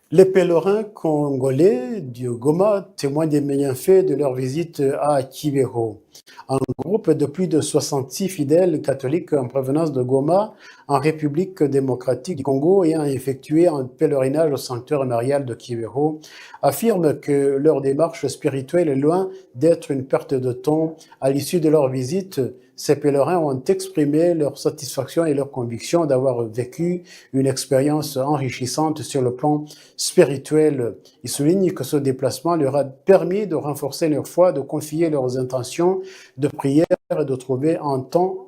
Les pèlerins congolais du Goma témoignent des bienfaits de leur visite à Kibeho. Un groupe de plus de 66 fidèles catholiques en provenance de Goma, en République démocratique du Congo, ayant effectué un pèlerinage au sanctuaire marial de Kibeho, affirme que leur démarche spirituelle est loin d'être une perte de temps. À l'issue de leur visite, ces pèlerins ont exprimé leur satisfaction et leur conviction d'avoir vécu une expérience enrichissante sur le plan spirituel. Il souligne que ce déplacement leur a permis de renforcer leur foi, de confier leurs intentions de prière et de trouver un temps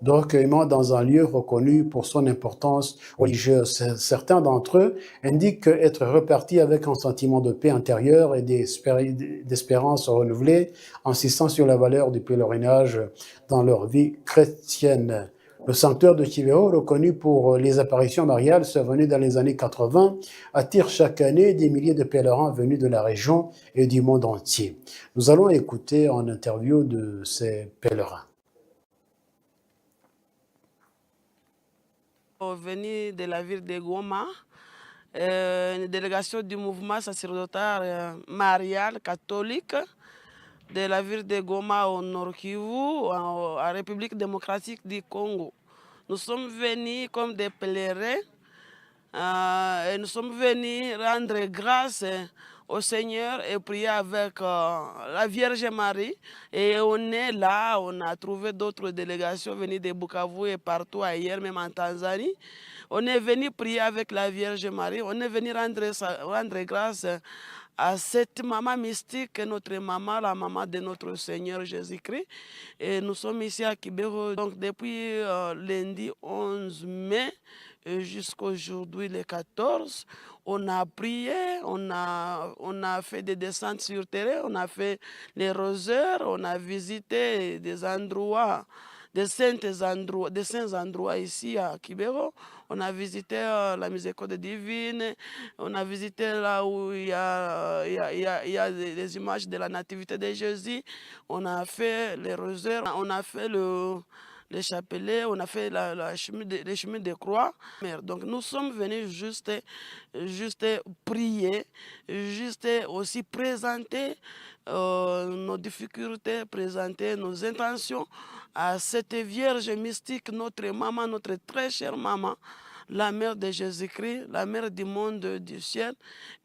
de recueillement dans un lieu reconnu pour son importance religieuse. Certains d'entre eux indiquent être repartis avec un sentiment de paix intérieure et d'espérance renouvelée, insistant sur la valeur du pèlerinage dans leur vie chrétienne. Le sanctuaire de Kibeho, reconnu pour les apparitions mariales survenues dans les années 80, attire chaque année des milliers de pèlerins venus de la région et du monde entier. Nous allons écouter une interview de ces pèlerins. Venu de la ville de Goma, une délégation du mouvement sacerdotal marial catholique de la ville de Goma au Nord Kivu, en République démocratique du Congo. Nous sommes venus comme des pèlerins et nous sommes venus rendre grâce au Seigneur et prier avec la Vierge Marie. Et on est là, on a trouvé d'autres délégations venues de Bukavu et partout ailleurs, même en Tanzanie. On est venu prier avec la Vierge Marie, on est venu rendre grâce à cette maman mystique, notre maman, la maman de notre Seigneur Jésus-Christ. Et nous sommes ici à Kibeho, donc depuis lundi 11 mai jusqu'à aujourd'hui le 14, on a prié, on a fait des descentes sur terrain, on a fait les rosaires, on a visité des endroits, des saints endroits ici à Kibeho. On a visité la miséricorde divine, on a visité là où il y a des images de la nativité de Jésus, on a fait les rosaires, on a fait les chapelets, on a fait les chemins de croix. Donc nous sommes venus juste prier, juste aussi présenter nos difficultés, présenter nos intentions à cette Vierge mystique, notre maman, notre très chère maman, la mère de Jésus-Christ, la mère du monde, du ciel.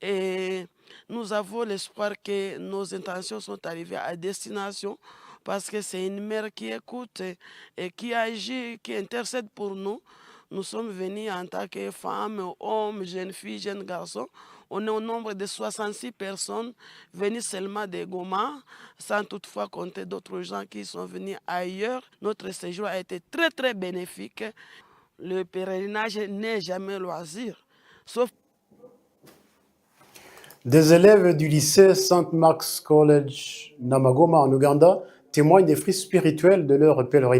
Et nous avons l'espoir que nos intentions sont arrivées à destination parce que c'est une mère qui écoute et qui agit, qui intercède pour nous. Nous sommes venus en tant que femmes, hommes, jeunes filles, jeunes garçons. On est au nombre de 66 personnes venues seulement de Goma, sans toutefois compter d'autres gens qui sont venus ailleurs. Notre séjour a été très très bénéfique. Le pèlerinage n'est jamais loisir, sauf Des élèves du lycée St. Mark's College Namagoma en Ouganda témoignent des fruits spirituels de leur pèlerinage